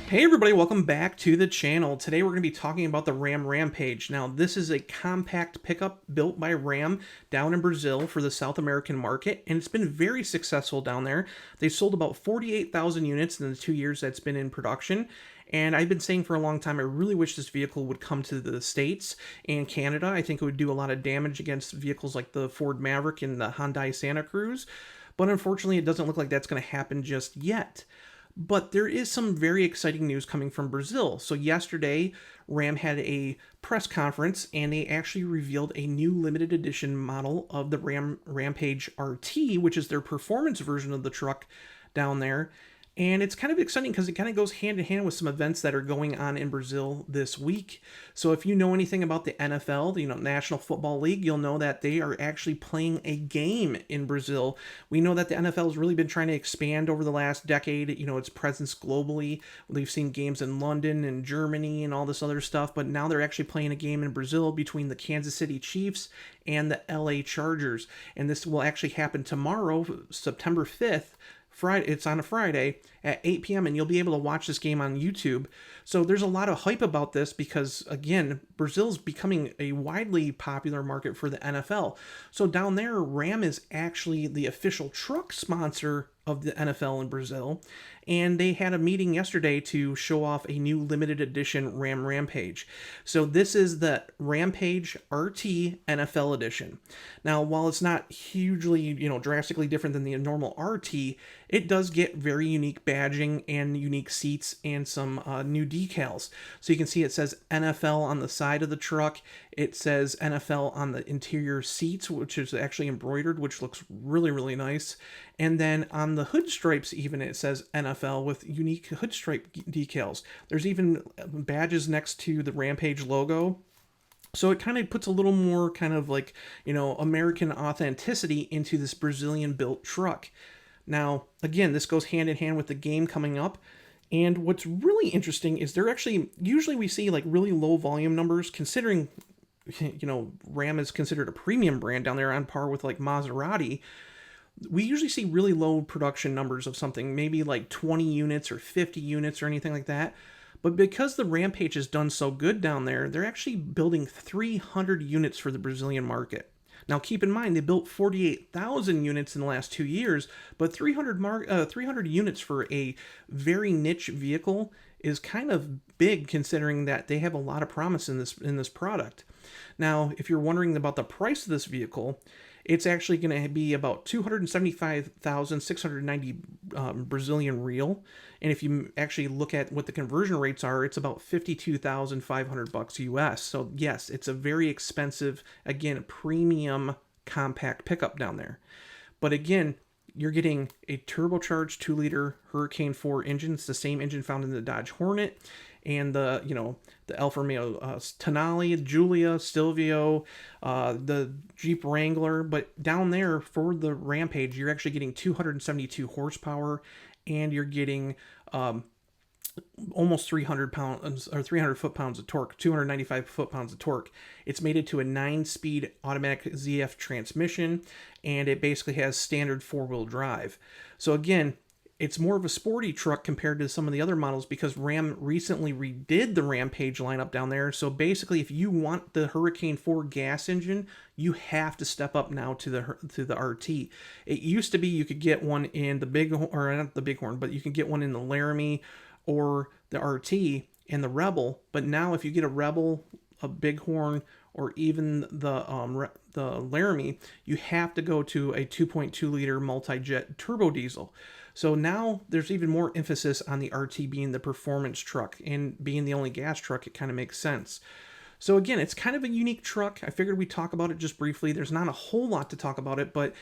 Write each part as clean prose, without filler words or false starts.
Hey everybody, welcome back to the channel. Today we're going to be talking about the Ram Rampage. Now this is a compact pickup built by Ram down in Brazil for the South American market, and it's been very successful down there. They sold about 48,000 units in the 2 years that's been in production. And I've been saying for a long time, I really wish this vehicle would come to the States and Canada. I think it would do a lot of damage against vehicles like the Ford Maverick and the Hyundai Santa Cruz. But unfortunately, it doesn't look like that's going to happen just yet. But there is some very exciting news coming from Brazil. So yesterday, Ram had a press conference and they actually revealed a new limited edition model of the Rampage RT, which is their performance version of the truck down there. And it's kind of exciting because it kind of goes hand in hand with some events that are going on in Brazil this week. So if you know anything about the NFL, the National Football League, you'll know that they are actually playing a game in Brazil. We know that the NFL has really been trying to expand over the last decade, its presence globally. We've seen games in London and Germany and all this other stuff, but now they're actually playing a game in Brazil between the Kansas City Chiefs and the LA Chargers. And this will actually happen tomorrow, September 5th. It's on a Friday at 8 p.m. and you'll be able to watch this game on YouTube. So there's a lot of hype about this because, again, Brazil's becoming a widely popular market for the NFL. So down there, Ram is actually the official truck sponsor of the NFL in Brazil, and they had a meeting yesterday to show off a new limited edition Ram Rampage. So this is the Rampage RT NFL edition. Now, while it's not hugely, drastically different than the normal RT, it does get very unique badging and unique seats and some new decals. So you can see it says NFL on the side of the truck. It says NFL on the interior seats, which is actually embroidered, which looks really, really nice. And then on the hood stripes, even it says NFL with unique hood stripe decals. There's even badges next to the Rampage logo. So it kind of puts a little more kind of like, American authenticity into this Brazilian built truck. Now, again, this goes hand in hand with the game coming up. And what's really interesting is they're actually, usually we see like really low volume numbers considering, Ram is considered a premium brand down there on par with like Maserati. We usually see really low production numbers of something, maybe like 20 units or 50 units or anything like that. But because the Rampage has done so good down there, they're actually building 300 units for the Brazilian market. Now, keep in mind, they built 48,000 units in the last 2 years, but 300 units for a very niche vehicle is kind of big considering that they have a lot of promise in this product. Now, if you're wondering about the price of this vehicle, it's actually going to be about 275,690 Brazilian real. And if you actually look at what the conversion rates are, it's about 52,500 bucks US. So yes, it's a very expensive, again, premium compact pickup down there. But again, you're getting a turbocharged 2-liter Hurricane 4 engine. It's the same engine found in the Dodge Hornet and the Alfa Romeo Tonale, Giulia, Stelvio, the Jeep Wrangler. But down there for the Rampage, you're actually getting 272 horsepower, and you're getting almost 300 pounds or 300 foot-pounds of torque, 295 foot-pounds of torque. It's mated to a 9-speed automatic ZF transmission, and it basically has standard 4-wheel drive. So again, it's more of a sporty truck compared to some of the other models because Ram recently redid the Rampage lineup down there. So basically, if you want the Hurricane 4 gas engine, you have to step up now to the RT. It used to be you could get one in the Bighorn, or not the Bighorn, but you can get one in the Laramie or the RT and the Rebel. But now if you get a Rebel, a Bighorn, or even the Laramie, you have to go to a 2.2-liter multi-jet turbo diesel. So now there's even more emphasis on the RT being the performance truck, and being the only gas truck, it kind of makes sense. So again, it's kind of a unique truck. I figured we'd talk about it just briefly. There's not a whole lot to talk about it, but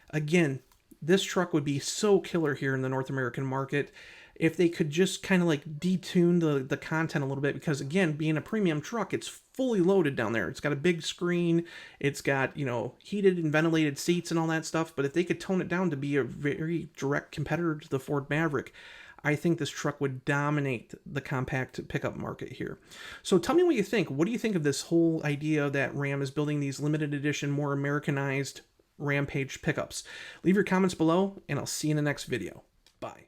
again, this truck would be so killer here in the North American market if they could just kind of like detune the content a little bit, because again, being a premium truck, it's fully loaded down there. It's got a big screen, it's got, heated and ventilated seats and all that stuff. But if they could tone it down to be a very direct competitor to the Ford Maverick, I think this truck would dominate the compact pickup market here. So tell me what you think. What do you think of this whole idea that Ram is building these limited edition, more Americanized Rampage pickups? Leave your comments below, and I'll see you in the next video. Bye.